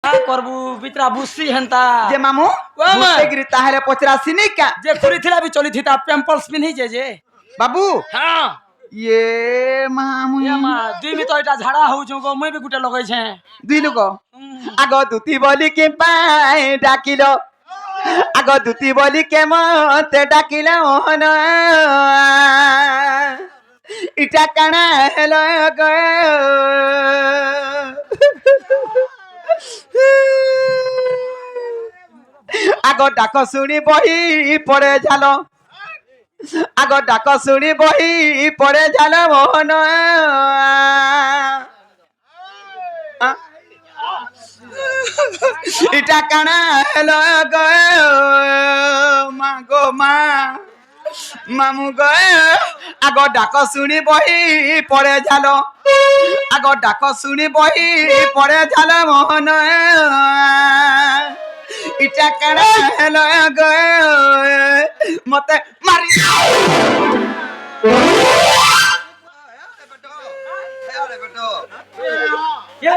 করবু বিতরা বুঝছি হেনতা যে মামু বুঝতেগিরি তাহলে পচরাসিনি কা যে করিছিলা বি চলিথিতা পেম্পলস পিনহি যে বাবু হ্যাঁ ইয়ে মামু এ মা দুই মি তো এটা ঝাড়া হউছু গো মই বি গুটে লগাইছে দুই লোক আগ দুতি বলি কে পাই ডাকিল আগ দুতি বলি কে মতে ডাকিল ওহন ইটা কানা হেল গ আগ ডাক শুনি বহি পড়ে ঝাল আগ ডাক শুনি বহি পড়ে ঝাল মোহন ইটা কানা হেল গ মা গো মা মামু গ আগ ডাক শুনি বহি পড়ে ঝাল আগ ডাক শুনি বহি পড়ে ঝাল মোহন ইটা কানা হেল গ মতে মারি এ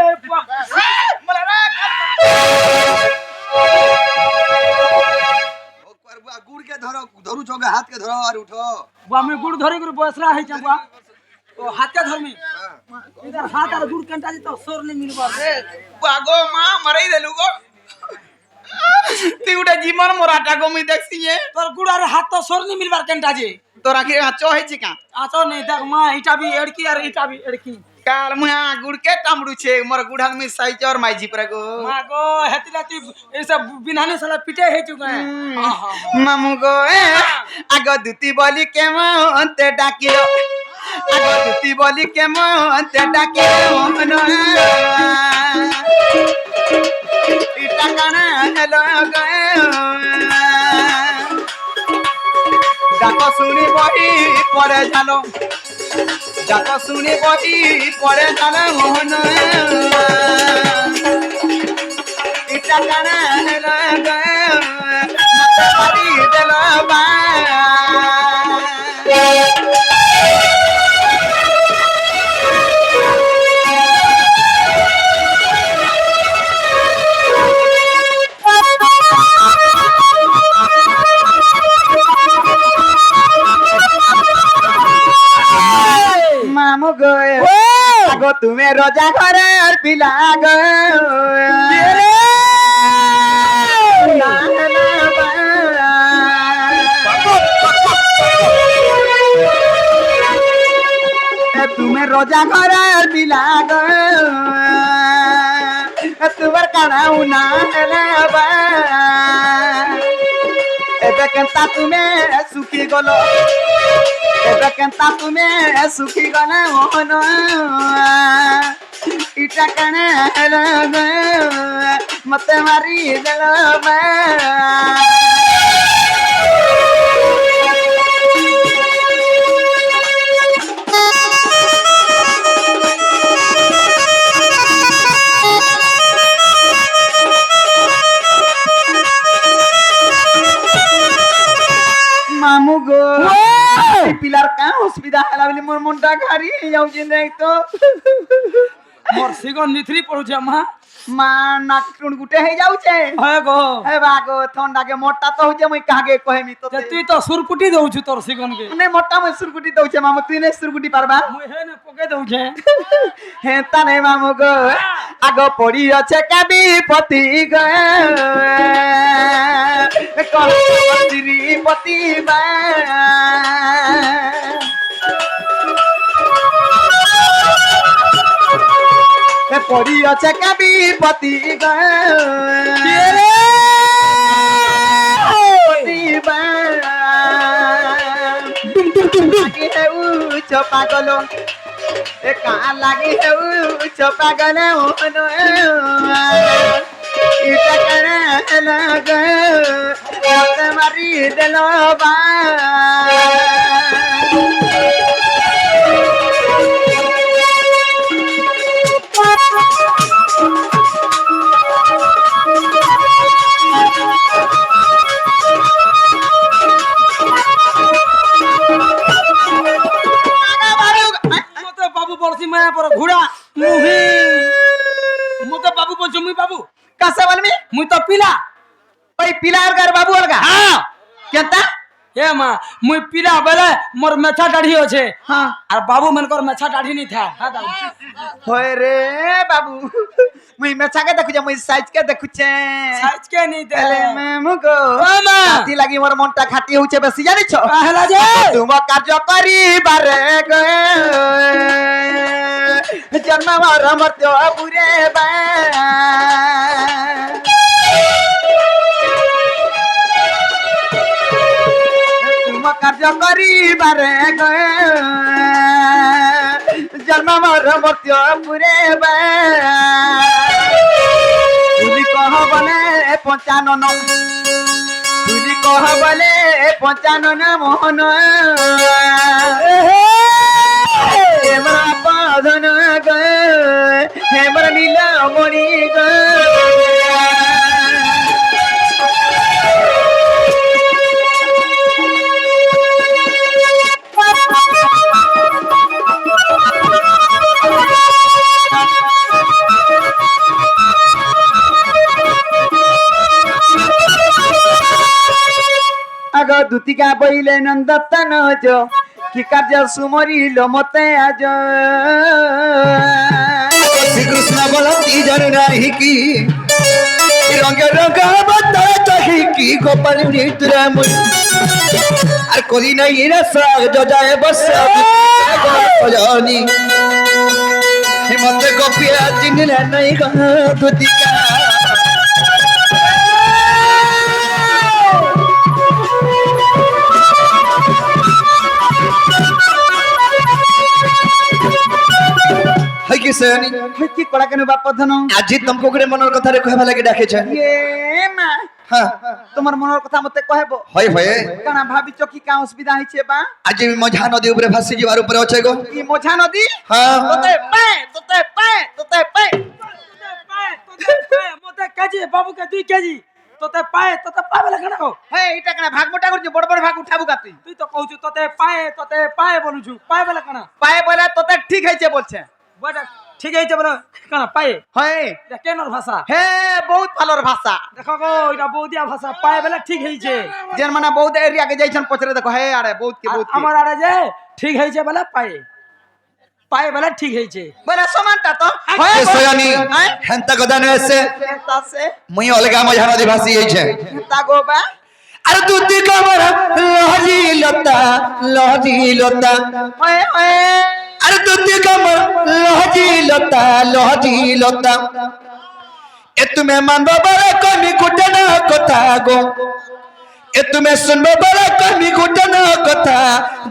गुड़ के धरो धरू छोगे हाथ के धरो और उठो बुआ मैं गुड़ धरी गुड़ बसरा है जा बुआ तो हाथ का धरमी इधर हाथ और गुड़ कंटा जी तो सोर नहीं मिलबा रे बागो मां मरई देलु गो ती उडे जीवन मोराटा को मी देखसी ये तोर गुड़ और हाथ तो सोर नहीं मिलबार कंटा जी तोरा के आचो है छिका आतो नहीं देख मां इटा भी एड़की और इटा भी एड़की काल मुया गुड़ के टामड़ू छे मोर गुड़ाल में साइज और माइजी पर गो मां गो हेतिला ती ए सब बिनाने साला पिटे है चुका है मामू गो आग दुती बोली के मते डाकिलो आग दुती बोली के मते डाकिलो मन इटा काना हेलो ग ডাক শুনি বহি পড়ে ঝালো ডাক শুনি বহি পড়ে ঝালো মোহন ইটা কানা হেলো গ মতে মারি দেল বা মামু গো আগো তুমি রোজা ঘরে আর পিলা গো তুমি রোজা ঘরে আর পিলা গো তোমার কানাও না হেলাবা এবে কেনতা তুমি সুখী গলো এবে কেনতা তুমি সুখী গলে মোহন ইটা কানে হেল মতে মারি দেল মামু গো পিলার কা অসুবিধা হেলা বলি মোর মনটা ঘারি যাଉଛି দেখ তো मोर सिगन निथरी पड़ुछे मां মা নাক টুন গুটে হয়ে যাচ্ছে है गो হে বাগো ঠান্ডা কে মোটা তো হচ্ছে মই কাগে কহেমি তো जे तुई तो सुरकुटी दउछु तोर सिगन के নে মোটা মই সুরগুটি দউছে মামু তুই নে সুরগুটি পারবা मुई हे ने पके दउछे হে তানে মামু গো আগ পড়ি আছে কাবি পতি গ কহ শ্রীপতি বা পড়ি আছে কাবি পতি গ পতি লাগি হেউ পাগল এ কা লাগি হেউ পাগল ওন ইটা করে লাগ মতে মারি দেল বা मते बाबू बोलसी मैं पर घोड़ा मुही मते बाबू बोलछु मुई बाबू কাছে বলবি মুই তো পিলা ওই পিলা আর বাবু অলগা হ্যাঁ কেনতা এ মা মুই পিলা বেলে মোর মেছা দাढ़ी আছে হ্যাঁ আর বাবু মনকর মেছা দাढ़ी নি থা হ্যাঁ দাও হয় রে বাবু মুই মেছাকে দেখুছে মুই সাইজকে দেখুছে সাইজ কে নি দে এলে মেমুগো ও মা খাতি লাগি মোর মনটা খাতি হচ্ছে বেশি জানিছ কাহলা যে তুম কার্য করিবারে গে জন্ম মর মর্ত্য পুরে বা তুম কার্য করিবারে গে জন্ম মর মর্ত্য পুরে বা তুই কহ বলে পঞ্চানন তুই কহ বলে পঞ্চানন মোহন হেমরা পাধন গ হেমরা নীলমণি গ আগ দুতিকা বইলে নন্দতন যো কি কার্য সুমরিল মতে আজ শ্রীকৃষ্ণ বলতি জানে নাহি কি রঙ রঙ বদা চাহি কি গোপাল নিদ্রা মুই আর করি নাই রস যায় বস জানি হিমন্ত গোপিয়া চিনলে নাই দুতিকা হাই কি সেনি কি কড়া কেন বাপ ধন আজি তমকো করে মনের কথা রে কহবা লাগি ডাকেছে এ মা হ্যাঁ তোমার মনের কথা মতে কহেব হয় হয় কানা ভাবিছ কি কা অসুবিধা হইছে বা আজি মঝা নদী উপরে ভাসি যাবার উপরে আছে গো কি মোঝা নদী হ্যাঁ তোতে পায় মতে কেজি বাবু কে 2 কেজি তোতে পায়ে বলে কেন হে এটা কেন ভাগ মোটা করছি বড় বড় ভাগ উঠাবো কাতি তুই তো কইছু তোতে পায়ে বলুছু পায়ে বলে কেন পায়ে বলে তোতে ঠিক হইছে বলছে বড় ঠিক হইছে বলে কেন পায়ে হয় এটা কেনর ভাষা হে বহুত ভালোর ভাষা দেখো গো এটা বৌদিয়া ভাষা পায়ে বলে ঠিক হইছে যেন মানে বহুত এরিয়া কে যাইছেন পছরে দেখো হে আরে বহুত কি বহুত আমার আরে যে ঠিক হইছে বলে পায়ে বলে ঠিক হইছে বলে সমানটা তো এ সয়ানি হেনতা কথা নয় আছে তাসে মুই অলগা মঝা নদী ভাসি যাইছে তাগো বা আর দুতি কমর লহজি লতা হয় আর দুতি কমর লহজি লতা এ তুমি মানব বড় কমি কুটন কথা গো এ তুমি শুনব বড় কমি কুটন কথা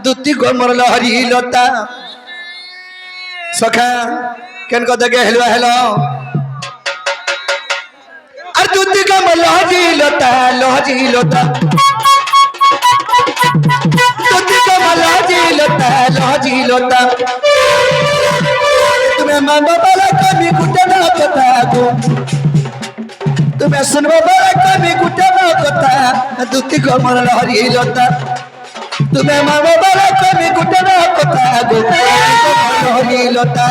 দুতি কমর লহরি লতা সখা কেন কথা গে হেলো আর দুতি কমর লহরি লতা দুতি কমর লহরি লতা তুমি মানব বড় কমি কুটন কথা গো তুমি শুনব বড় কমি কুটন কথা দুতি কমর লহরি লতা তুমি মানব বড় কমি কুটন কথা গো লহরি লতা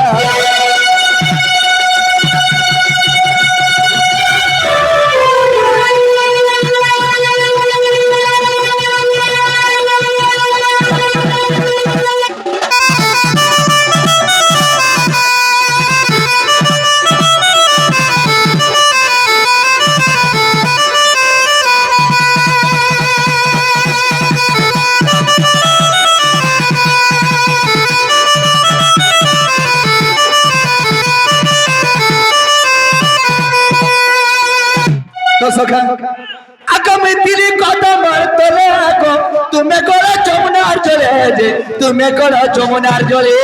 তো সখা আগামী দিলি কদমর তোলে আগো তুমি করো যমুনার জলে যে তুমি করো যমুনার জলে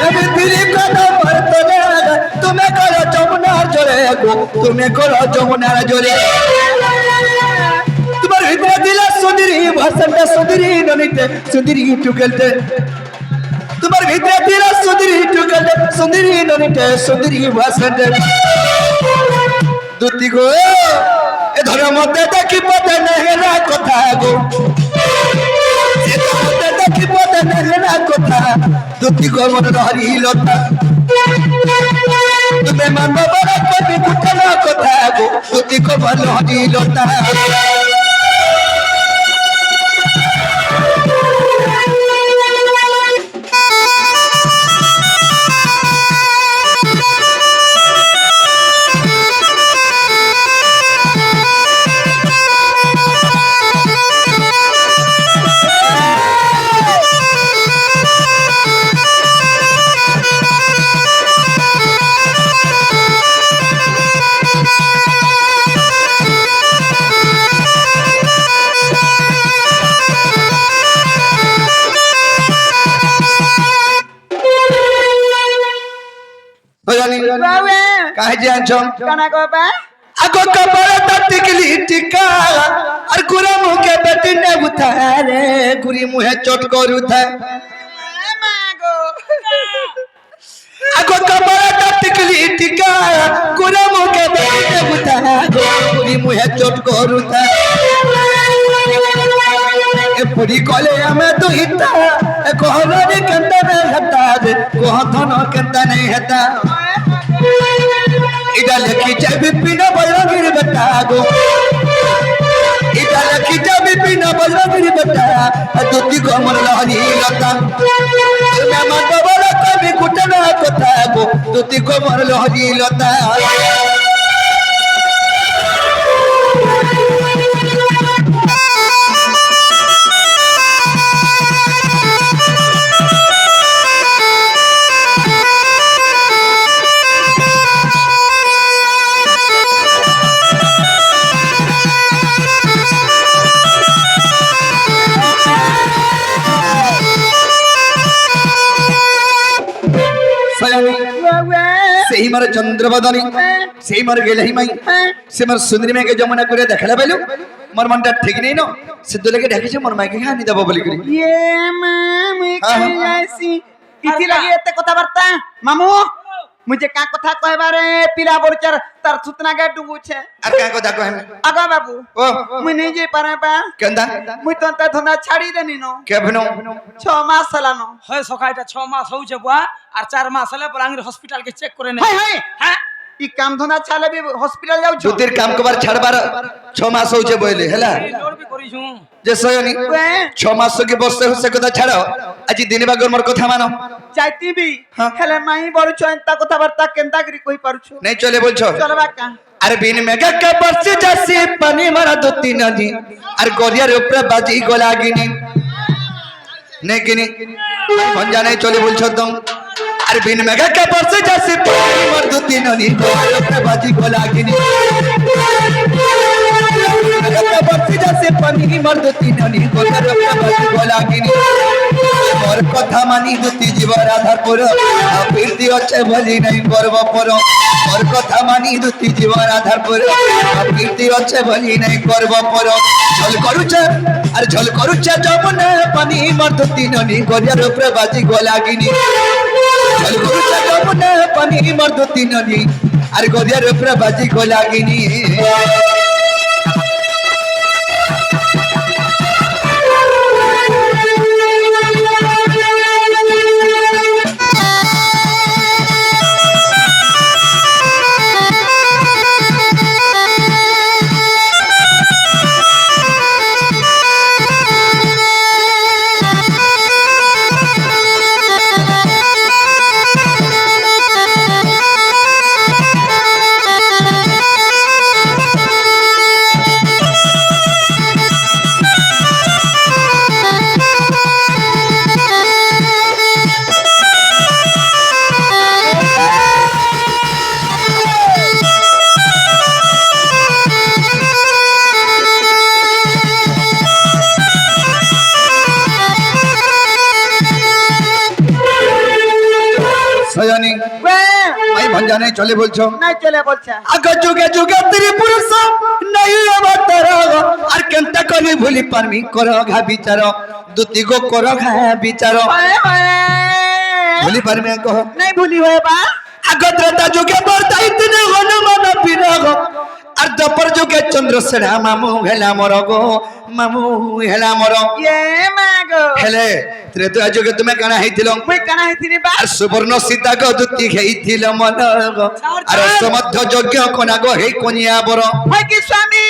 আমি দিলি কদমর তোলে আগো তুমি করো যমুনার জলে গো তুমি করো যমুনার জলে তোমার ভিতরে দিলা সুন্দরী ভাষণটা সুন্দরী ননিতে সুন্দরী টুকেলতে তোমার ভিতরে দিলা সুন্দরী টুকেলতে সুন্দরী ননিতে সুন্দরী ভাষণটা দুতি গো এ ধর মধ্যে দেখি পদে নেহেরা কথা গো এ মধ্যে দেখি পদে নেহেরা কথা দুতি গো মন হরি লতা দুটি কমল হরিলতা কাহে যে আনছ কানা কবা আগো কপালটা টিকলি টিকা আর গুরা মুখে বেটি নে উঠারে গুরি মুহে চট করুথা মাগো আগো কপালটা টিকলি টিকা গুরা মুখে বেটি নে উঠা গুরি মুহে চট করুথা এপরি কলে আমি দুইটা কহলনি কেনতা নে হতা রে কহথন কেনতা নে হতা ইডা লেখিছে বিপিন বজরঙ্গীর বেটা গো ইডা লেখিছে বিপিন বজরঙ্গীর বেটা দুটি কমল লহরি লতা তুমি মত বল কবি কুটনা কথা গো দুটি কমল লহরি লতা সেই মার চন্দ্রবদনী সেই মার গেলহি মাই সে মার সুন্দরী মেয়েকে যমুনা করে দেখালে বেলু মোর মনটা ঠিক নেই না সে দুলেকে ডেকেছে মোর মাইকে হানি দেব বলি করি ইয়ে মামু কাইয়াসি কিতি লাগি এতে কথাবার্তা মামু মুঝে কা কথা কইবারে পিলা বরচার তার সুতনা গে ডুবুছে আর কা কথা কহেন আগা বাবু ও মুই নেই যে পারে পা কেন্দা মুই তো তা ধনা ছাড়ি দেনি নো কেভনো 6 মাস হলানো হয় সকা এটা 6 মাস হউছে বুয়া আর 4 মাস হলে বলাঙ্গির হসপিটাল কে চেক করে নে হাই হাই হ্যাঁ ই কাম ধনা ছালে বি হসপিটাল যাও ছো দুতির কাম কবার ছাড়বার 6 মাস হউছে বইলে হেলা এই লোড বি করিছু যে সয়নি 6 মাস কি বসে হসে কথা ছাড়ো আজি দিনে বাগর মোর কথা মানো চাইতি বি হ্যাঁ। হেলে মাই বড় চয়ন্তা কথাবার্তা কেনতা করি কই পারছু নেই চলে বলছো চল বাকা अरे बिन मेघा के बरसे जैसे पानी मारा दो तीन नदी अरे गोरिया ऊपर बाजी गोलागिनी ने किनी भंजा नहीं चले बोल छदम अरे बिन मेघा के बरसे जैसे पानी मारा दो तीन नदी गोरिया ऊपर बाजी गोलागिनी मेघा के बरसे जैसे पानी मारा दो तीन नदी गोरिया ऊपर बाजी गोलागिनी मोर कथा मानी दुती जीवर आधार पर कीर्ति अच्छे भली नहीं गर्व पर मोर कथा मानी दुती जीवर आधार पर कीर्ति अच्छे भली नहीं गर्व पर झल करूचे अरे झल करूचे जमुना पानी मोर दुती ननी गरिया ऊपर बाजी गोलागिनी झल करूचे जमुना पानी मोर दुती ननी अरे गरिया ऊपर बाजी गोलागिनी सयानी भाई भंजा नहीं चले बोलछो নাই চলে বলছে आग जुगे जुगे तेरी पुरुष नहीं अवतार और केनता करी भूली पारमी करो घा विचार दुती गो करो घा विचार भूली पारमी कहो নাই ভুলি হয়ে বা आग त्रेता जुगे बरता इतने हनुमान पीरग আর দপর যুগে চন্দ্রসেনা মামু হেলা মর গো মামু হেলা মর ইয়ে মা গো হেলে ত্রেতয়া যুগে তুমি কানা হইছিল মুই কানা হইতিনি বা আর সুবর্ণ সীতা গো দুতি হেইছিল মন গো আর সমধ্য যজ্ঞ কোনা গো হেই কোনিয়া বর হয় কি স্বামী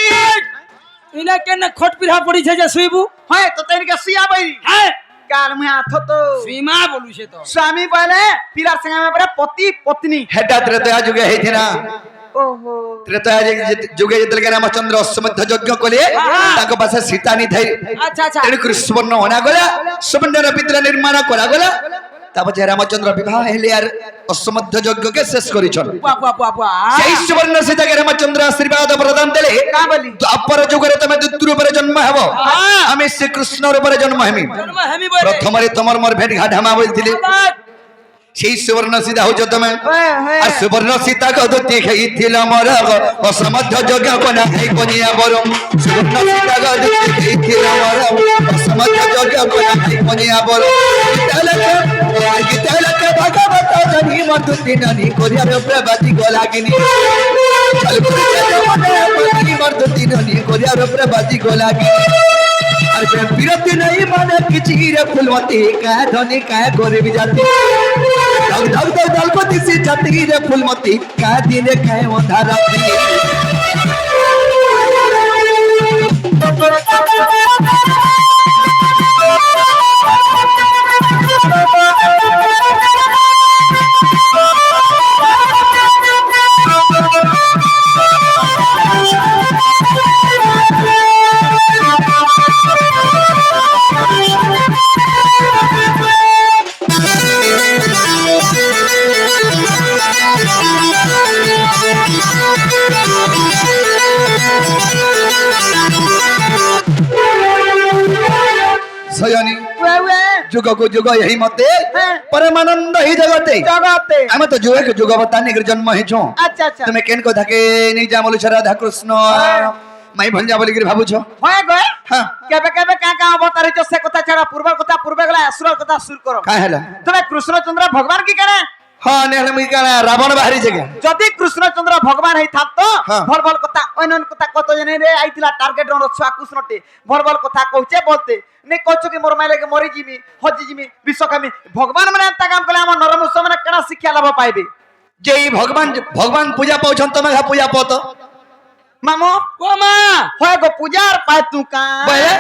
ইনা কেন খট পিড়া পড়িছে যে শুইবু হয় তো তেনকে শুয়া বই হ্যাঁ কার মে আথ তো সীমা বলুছে তো স্বামী বলে পিরার সঙ্গে মে পরে পতি পত্নী হেটা ত্রেতয়া যুগে হেইছিনা ওহো ত্রেতয়া যুগে যেতলে রামচন্দ্র সমধ্য যজ্ঞ কলে তাଙ୍କ পাশে সীতা নি থাই আচ্ছা আচ্ছা তেণু କରି ସୁବର୍ଣ୍ଣ ଅଣା ଗଲା ସୁବର୍ଣ୍ଣର ପିତ୍ର ନିର୍ମାଣ କରାଗଲା ତାପରେ ରାମଚନ୍ଦ୍ର ବିବାହ ହେଲେ আর অশ্বমধ্য যজ্ঞকে শেষ করিছন বাবা বাবা সেই সুবর্ণ সীতাকে রামচন্দ্র আশীর্বাদ প্রদান দেলে কা বলি দ্বাপর যুগরে তুমি দ্বিতীয় রূপে জন্ম হব আমি শ্রীকৃষ্ণ রূপে জন্ম হেমি জন্ম হেমি বলে প্রথমরে তোমার মোর ভেট ঘাট হামা বলছিলে সেই সুবর্ণ সীতা হচ্ছ তুমি আর সুবর্ণ সীতা গদতি খেইছিল মর অসমধ্য যজ্ঞ কোনা হেই কোনিয়া বরম সুবর্ণ সীতা গদতি খেইছিল মর অসমধ্য যজ্ঞ কোনা হেই কোনিয়া বরম গীতালকে ভগবত জনি মধুতি ননি করিয়ার প্রবাদি গোলাগিনী চল করে মনে মধুতি ননি করিয়ার প্রবাদি গোলাগিনী আর বিরতি নাই মানে কিছু রে ফুলমতি কা ধনি কা গরিব জাতি ধক ধক ধক দলপতি সে জাতি রে ফুলমতি কা দিনে খায় অন্ধার রাতি সয়নি যুগকু যুগ এই মতে পরমানন্দ হি জগতে জগতে আমি তো যুগকে যুগবতা নিগর জন্ম হেছো আচ্ছা আচ্ছা তুমি কেন কথাকে নেই যা বলছ রাধা কৃষ্ণ মাই ভঞ্জা বলি করে ভাবুছ হয় গয় হ্যাঁ কেবে কেবে কা কা অবতার হইছ সে কথা ছাড়া পূর্বের কথা পূর্বে গলা আসুরের কথা সুর করো কা হেলা তুমি কৃষ্ণচন্দ্র ভগবান কি করে হ্যাঁ নেহলে মুই কানা রাবণ বাহারি জায়গা যদি কৃষ্ণচন্দ্র ভগবান হই থাকতো হ্যাঁ। ভল ভল কথা অন্য কথা কত জনে রে আইতিলা টার্গেট রন ছুয়া কৃষ্ণতে ভল ভল কথা কইছে বলতে নে কইছো কি মোর মাইলে মরি জিমি হজি জিমি বিশ্বকামি ভগবান মানে এত কাম কলে আমার নরমুষ মানে কেনা শিক্ষা লাভ পাইবে যে এই ভগবান পূজা পাউছন তুমি পূজা পত মামু ও মা হয় গো পূজার পাই তু কা বলে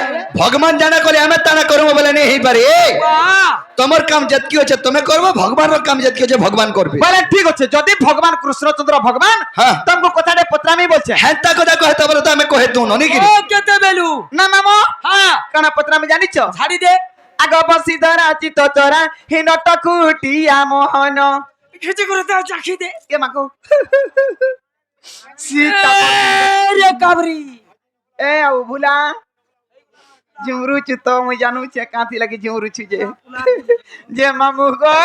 ভগবান জানা করে আমি তানা করব বলে নেই হেই পারে বাহ তোমার কাম যেতকি আছে তুমি করবো ভগবানের কাম যেতকি আছে ভগবান করবে বলে ঠিক আছে যদি ভগবান কৃষ্ণচন্দ্র ভগবান হ্যাঁ। তোমাকে কথাটা পত্রামি বলছে হেতা কথা কহে তবে তো আমি কহে তুন নাকি ও কেতে বেলু না মামু হ্যাঁ কানা পত্রামি জানিছ ছাড়ি দে আগ বসি ধরা চিত চরা হিনট খুটিয়া মোহন খেচে করে দাও চাখি দে কে মাকো সীতা রে কাবরি এ আউ ভুলা ঝুমরুচু তো মুই জানু ছে কাঁথি লাগি ঝুমরুচু যে মামু গো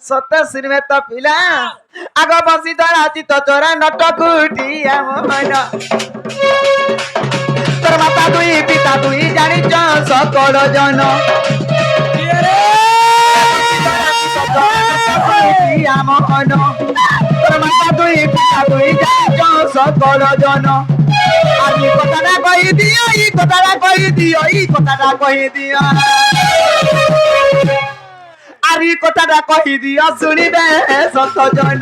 সত সিনমে তো পিলা আগ বসি ধরা চিত চরা নট খুটিয়া মোহন তোর মাতা দুই পিতা দুই জানিছ সকল জন মোহন তোর মাতা দুই পিতা দুই জানিছ সকল জন আর এই কথাটা কই দিও এই কথাটা কই দিও এই কথাটা কই দিও আর এই কথাটা কই দিও শুনিবে সত জন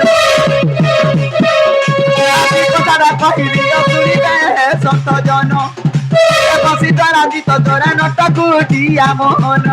এই কথাটা কই দিও শুনিবে সত জন বসি তারা দিত তোরা নট কুটিয়া মোহন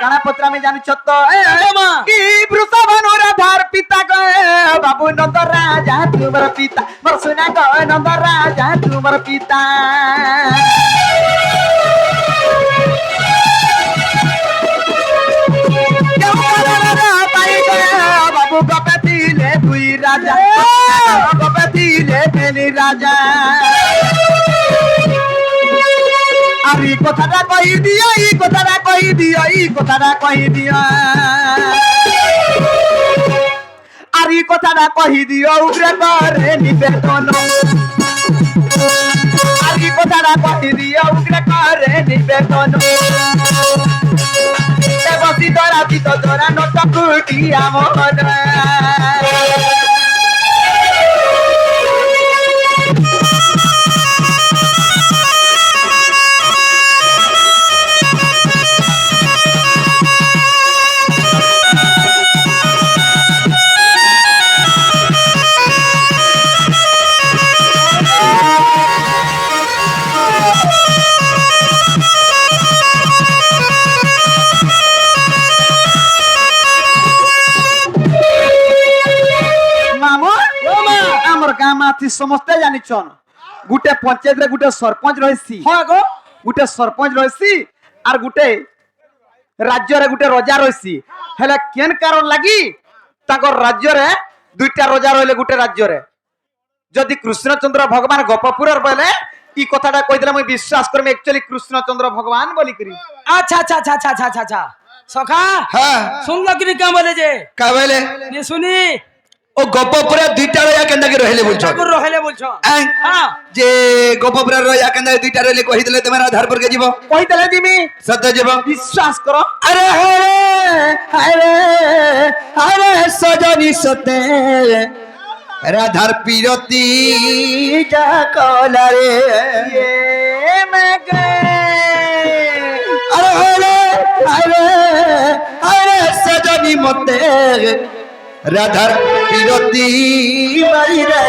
কানা পত্র আমি জানিছ তো কি বৃষভানু রাধার পিতা গয়ে বাবু নন্দ রাজা তোমার পিতা মোর সোনা গয়ে নন্দ রাজা তোমার পিতা রাজা গবে দিলে মেলি রাজা আর এই কথাটা কই দিও এই কথাটা কই দিও এই কথাটা কই দিও আর এই কথাটা কই দিও উগ্রে করে নিবেদন আর এই কথাটা কই দিও উগ্রে করে নিবেদন এ বসি ধরা দিত ধরা নটা কুটি আমন समस्ते जानिछन गुटे पंचायत रे गुटे सरपंच रहिसी हां गो गुटे सरपंच रहिसी आर गुटे राज्य रे गुटे राजा रहिसी हेले केन कारण लागी ताकर राज्य रे दुईटा राजा रहले गुटे राज्य रे जदि कृष्णचंद्र भगवान गोपपुर बोले ई कथाटा कहि देला मैं विश्वास करम एक्चुअली कृष्णचंद्र भगवान बोली करी अच्छा अच्छा अच्छा अच्छा अच्छा अच्छा सखा हां सुन लो कि क्या बोले जे का बोले ये सुनी ओ गोपपुरा दुईटा रया केंदा के रहले बोलछो ठाकुर रहले बोलछो हां जे गोपपुरा रया केंदा दुईटा रहले कहि देले तुम्हारा आधार पर के जीवो कहि देले जिमी सत्य जीवो विश्वास करो अरे अरे सजनी सते राधार पीरती जा कला रे ये मैं गए अरे अरे अरे सजनी मते राधार पीरती मारी रे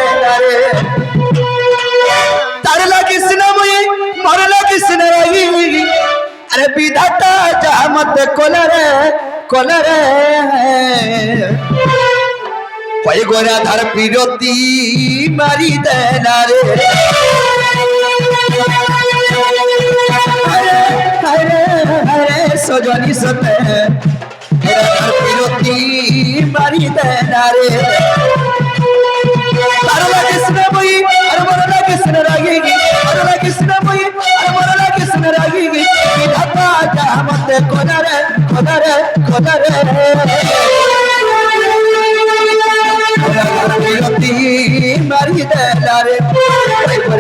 तार लगी सिनमई मर लगी सिनरगी अरे विधाता जा मत कोलरे कोई गो राधार पीरती मारी देना रे अरे अरे अरे सजनी सते राधार पीरती मारी देना रे अरे किसने बोई अरे मरला किसने रागेगी अरे किसने बोई अरे मरला किसने रागेगी विधाता जा मत कोनरे राधार पीरती मारी देना रे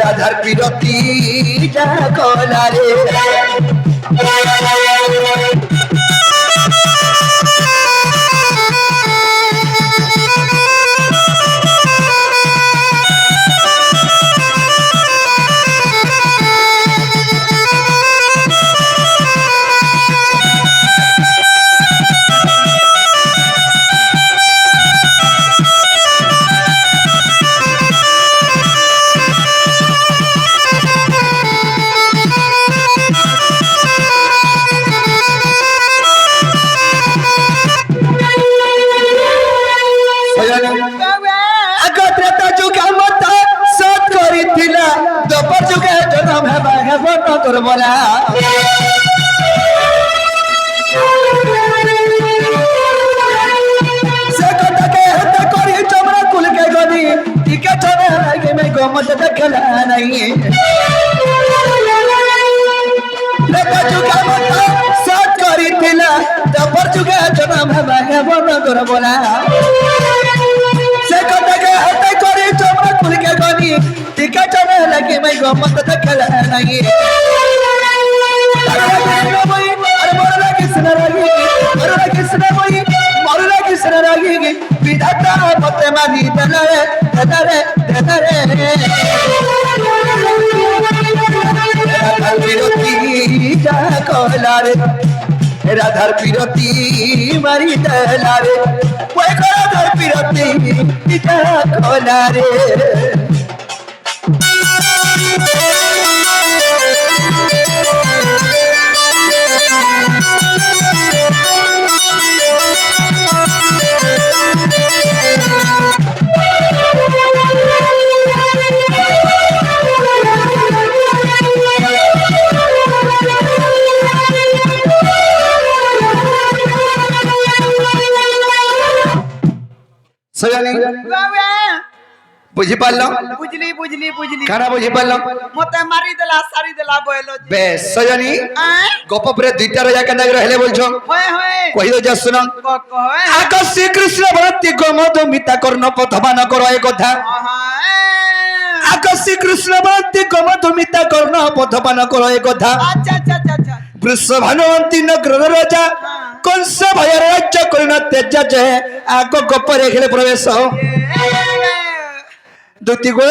राधार पीरती जा कोला रे बोला से कत के हत करी चमड़ा कुल के गनी टिके चले लागे में गोमत देखला नहीं लेका चुका मत साथ करी थिला दपर चुका जन्म है भागे बन कर बोला से कत के हत करी चमड़ा कुल के गनी टिके चले लागे में गोमत देखला नहीं विधाता मत मानी दलरे राधार पीरती मारी दलारे कोई राधार पीरती जा कोला रे সজনী বাবা বুঝি পারল বুঝলি বুঝলি বুঝলি কারা বুঝি পারল মতে মারি দেলা সারি দেলা বইলো বেশ সজনী আয় গপ পরে দুইটা রজা কেন হেলে বলছো হয়ে হয়ে কহি দো যা শুন কয় আকাশ শ্রীকৃষ্ণ ভক্তি গোমধুমিতা কর্ণ পথবান কর এ কথা আকাশ শ্রীকৃষ্ণ ভক্তি গোমধুমিতা কর্ণ পথবান কর এ কথা আচ্ছা আচ্ছা আচ্ছা আচ্ছা বৃষভানুবন্তী নগর রাজা কংস ভয়ের রাজ্য করিন তেজ যে আগ গোপরে খেলে প্রবেশ দুতি গো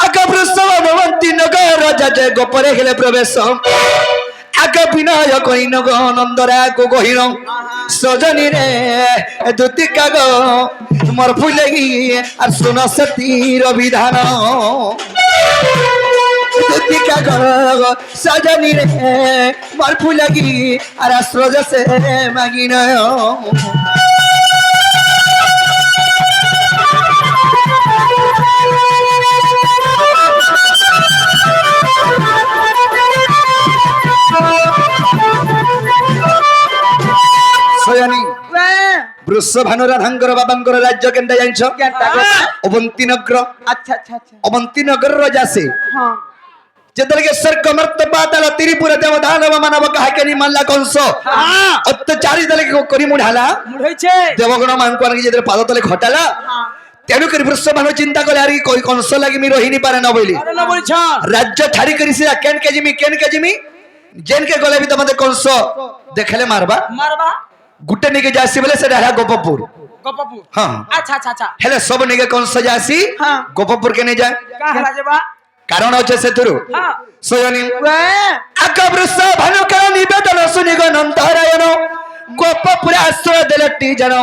আগ বৃষভানুবন্তী নগর রাজা যে গোপরে খেলে প্রবেশ আগ বিনয় কইন গো নন্দরা গো গহিন সজনী রে দুতি কাগ মোর ফুলগি আর শুন সতীর বিধান দুতি কাগ সজনী রে মোর ফুলগি আর আশ্রয় সে মাগিন সজনী বৃষভানু রাধাঙ্কর বাবাঙ্কর রাজ্য কেনটা জানছ অবন্তী নগর আচ্ছা আচ্ছা আচ্ছা অবন্তী নগর রাজাসে হ্যাঁ যেতলকে স্বর্গ মর্ত পাতাল ত্রিপুর দেব দানব মানব কাহাকে নি মাল্লা কংস অত্যাচারী দলে করি মুঢ়ালা মুড়াইছে দেবগণ মানকু আনকি যেতে পাদ তলে ঘটালা তেণু করে বৃষভানু চিন্তা করে আর কই কংস লাগি মি রহিনি পারে না বইলি আরে না বলছ রাজ্য ছাড়ি করি সে কেন কেজিমি জেনকে গলে বি তোমাদের কংস দেখলে মারবা মারবা গুটে নিকে যাসি বলে সেটা হ্যাঁ গোপপুর গপপু হ্যাঁ আচ্ছা আচ্ছা আচ্ছা হেলে সব নিকে কংস যাসি হ্যাঁ। গোপপুর কে নিয়ে যায় কাহলা যাবা কারণ হচ্ছে সেতুরু হ্যাঁ সজনী আগ বৃষভানু কার নিবেদন শুনি গো নন্দরায়ণ গোপপুরে আশ্রয় দেলটি জানো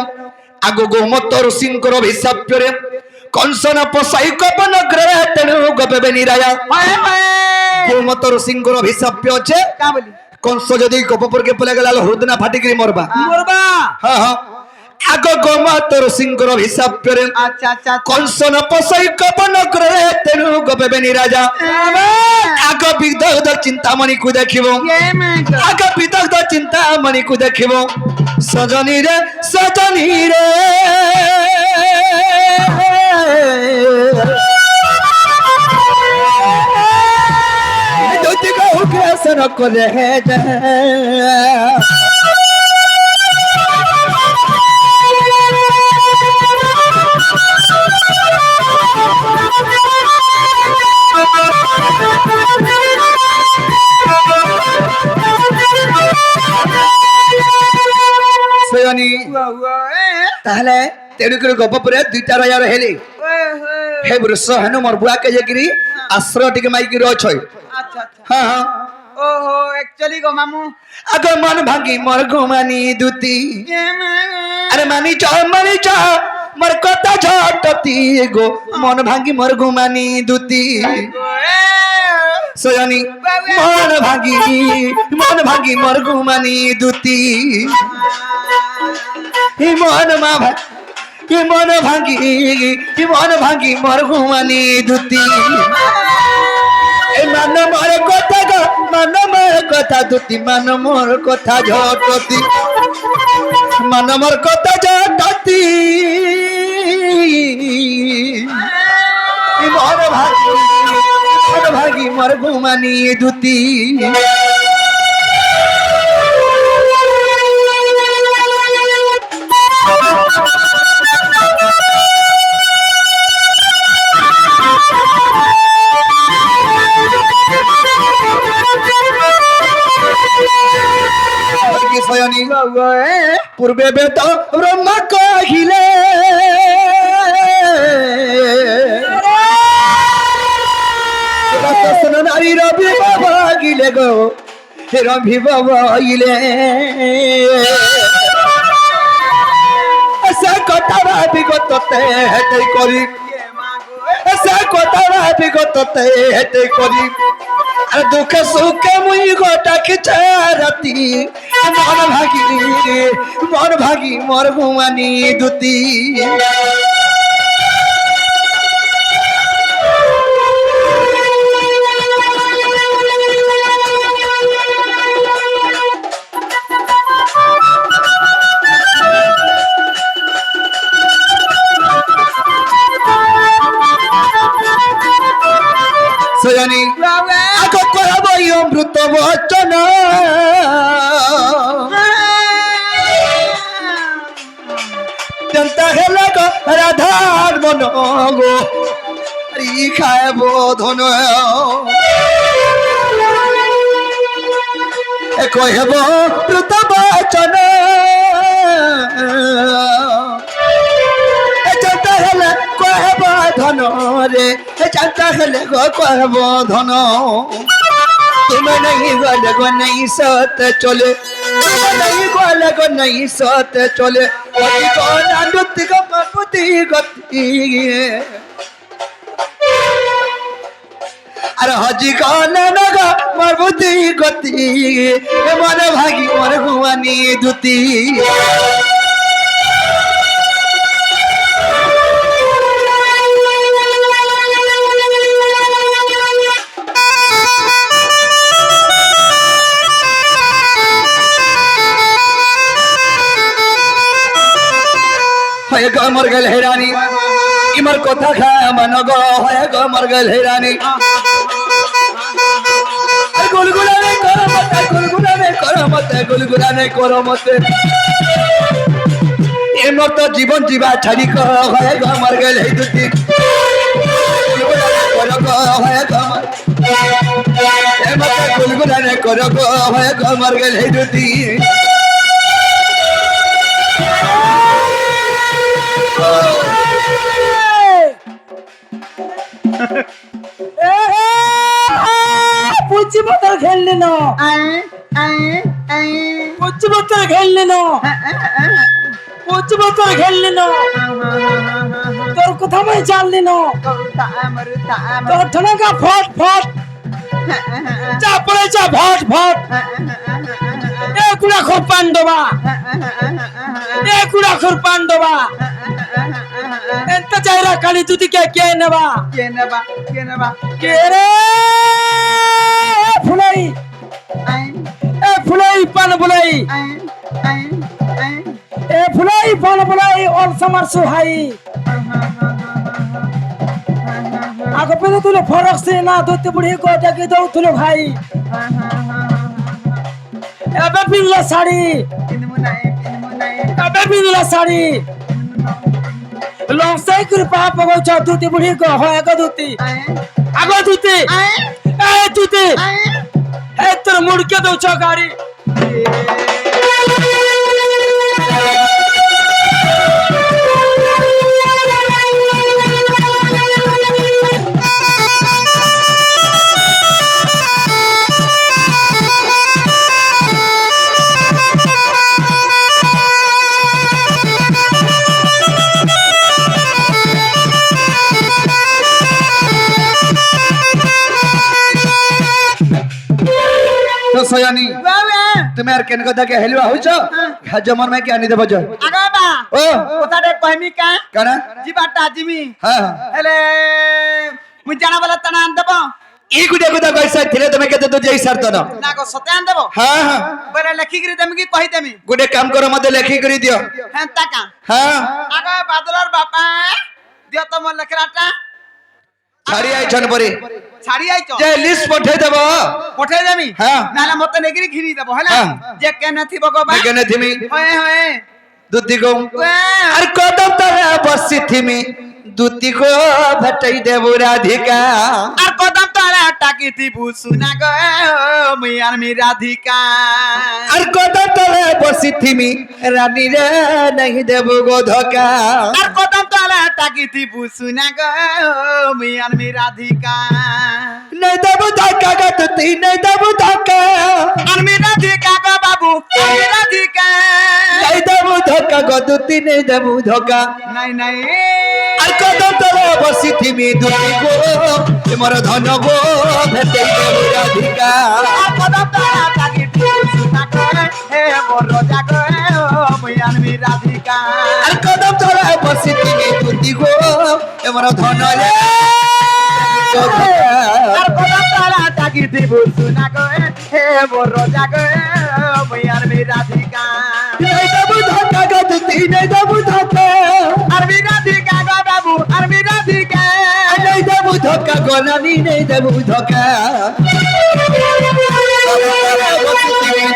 আগ গোমত ঋষিঙ্কর অভিশাপ্যরে কংসন পশাই গোপন গ্রহে তেণু গোপবে নিরায়া গোমত ঋষিঙ্কর অভিশাপ্য আছে কা বলি কংস যদি গোপপুরকে পলে গেল হৃদনা ফাটিকি মরবা মরবা হ্যাঁ হ্যাঁ আগ গোমত ঋষিঙ্কর অভিশাপ্যরে আচ্ছা আচ্ছা কংসন পশাই গোপন গ্রহে তেণু গোপবে নিরায়া আগ বিদগ্ধ চিন্তামণি কু দেখিব আগ বিদগ্ধ চিন্তামণি কু দেখিব সজনী রে যদি কহু গ্রাসন করে সজনী তাহলে তেণু করে গোপপুরে দুইটা রাজা রহেলি হে বৃষভানু মোর বুয়াকে যেকিরি আশ্রয় টিকে মাইকিরি অছয় আচ্ছা আচ্ছা হ্যাঁ হ্যাঁ ওহো একচুয়ালি গো মামু আগ মন ভাঙ্গি মোর ঘুমানি দুতি আরে মানি চ মোর কথা ঝটতি গো মন ভাঙ্গি মোর ঘুমানি দুতি সজনী মন ভাঙ্গি মোর ঘুমানি দুতি মন ভাঙ্গি মোর ঘুমানি দুতি মান মোর কথা দুতি মান মোর কথা ঝটতি মান মোর কথা ঝটতি মন ভাগি মোর ঘুমানি দুতি সয়নী পূর্বে বেদ ব্রহ্মা কহিলে নারী রবি বাবাগিলে গো রবি বাবাইলে সে কথা ভাবি গততে হেতে করি সে কথা ভাবি গততে হেতে করি আর দুঃখে সুখে মুই গোটা খিচা রাতি মন ভাগি মোর ঘুমানি দুতি সয়ানি আগ কহব অমৃত বচন জনতা হেলা গো রাধার মন গো ই খাইব ধন কহব অমৃত বচন জনতা হেলা কহব ধন রে জনতা হেলে গো কহব ধন তুমি नहीं गले गो नहीं सत चले তুমি नहीं गले गो नहीं सत चले अति कोन अनुति गो मपुति गति अरे हजी कोन नग मपुति गति मन भागी मोर गुवानी दुती होय गो मर गल हैरानी इमर कोथा खा मन गो होय गो मर गल हैरानी गुलगुलाने करो मत गुलगुलाने करो मत गुलगुलाने करो मत इमर तो जीवन जीवा छाड़ी को होय गो मर गल है दुती गुलगुलाने करो गो होय गो इमर गुलगुलाने करो गो होय गो मर गल है दुती পুচি বোতল খেললি না পুচি বোতল খেললি না পুচি বোতল খেললি না তোর কথা মই জানলি না তোর ঠনকা ফট ফট চা পড়ে চা ভট ভট এ কুড়া খোর পান্ডবা এ কুড়া খোর পান্ডবা ఎంత చైరా కలి తుదికే కేనవా কে রে ফুলাই এ ফুলাই পান ফুলাই এ ফুলাই পান ফুলাই অল সামার সুহাই আগে পেলে তুলে ফরক সে না ধরতে বুড়ি গোটাকে দাও তুলে ভাই এবে পিনলা শাড়ি এবে পিনলা শাড়ি লং সাই কৃপা পগৌছ দুতি বুড়ি গো হয় আগ দুতি এ দুতি এ তোর মুড়কে দৌছ গাড়ি तो सयानी তুমি আর কেন কথা কে হেলুয়া হইছ খাজ মন মে কে আনি দেব জ আগবা ও কথাটা কইমি কা কানা জিবাটা জিমি হ্যাঁ হেলে মু জানা বলা তানা আন দেব ই গুডে গুদা কইছা থিলে তুমি কেতে তো যেই সারত না না গো সতে আন দেব হ্যাঁ হ্যাঁ বলে লেখি করি তুমি কি কই দেমি গুডে কাম করো মতে লেখি করি দিও হ্যাঁ টাকা হ্যাঁ আগা বাদলার বাপা দিও তো মোর লেখরাটা ছাড়ি আইছন পরে ছাড়ি আইছ যে লিস্ট পঠাই দেব পঠাই দেমি হ্যাঁ নালে মতে নেগরি ঘিরি দেব হলা হ্যাঁ। যে কেনে থিব গো বা কেনে থিমি হয় হয় দুতি গো আর কদম তারা বসি থিমি দুতি গো ভটাই দেব রাধিকা আর কদম তারা টাকি দিবু সুনা গো মুই আর মি রাধিকা আর কদম তারা বসি থিমি রানী রে নাই দেব গো ধকা আর কদম তারা টাকি দিবু সুনা গো মুই আর মি রাধিকা নাই দেব ধকা গো তুই নাই দেব ধকা আর মি রাধিকা গো বাবু আর মি রাধিকা নাই দেব ধকা গো তুই নাই দেব ধকা নাই নাই আর কদম তারা বসি থিমি দুতি গো তোমার ধন গো ভটাই দেব রাধিকা আর কদম তারা টাকি দিবু সুনা গো হে মোর রাজা গো মুই আর মি রাধিকা আর কদম তারা বসি থিমি দুতি গো তোমার ধন রে আর কদম তারা টাকি দিবু সুনা গো হে মোর রাজা গো মুই আর মি রাধিকা নাই দেব ধকা গো তুই নাই দেব ধকা আর মি রাধিকা গো বাবু আর মি রাধিকা নাই দেব ধকা গো বনানি নেই দেবু ধকা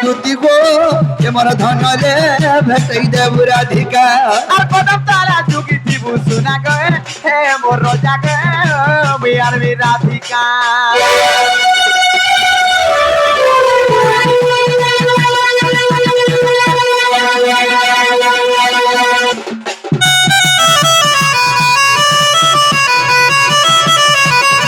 দুতি গো এমন ধনলে ভেটাই দেবু রাধিকা আর কদম তারা যুগি দিবু শোনা গে হে মোর রাজা গে বিয়ার রাধিকা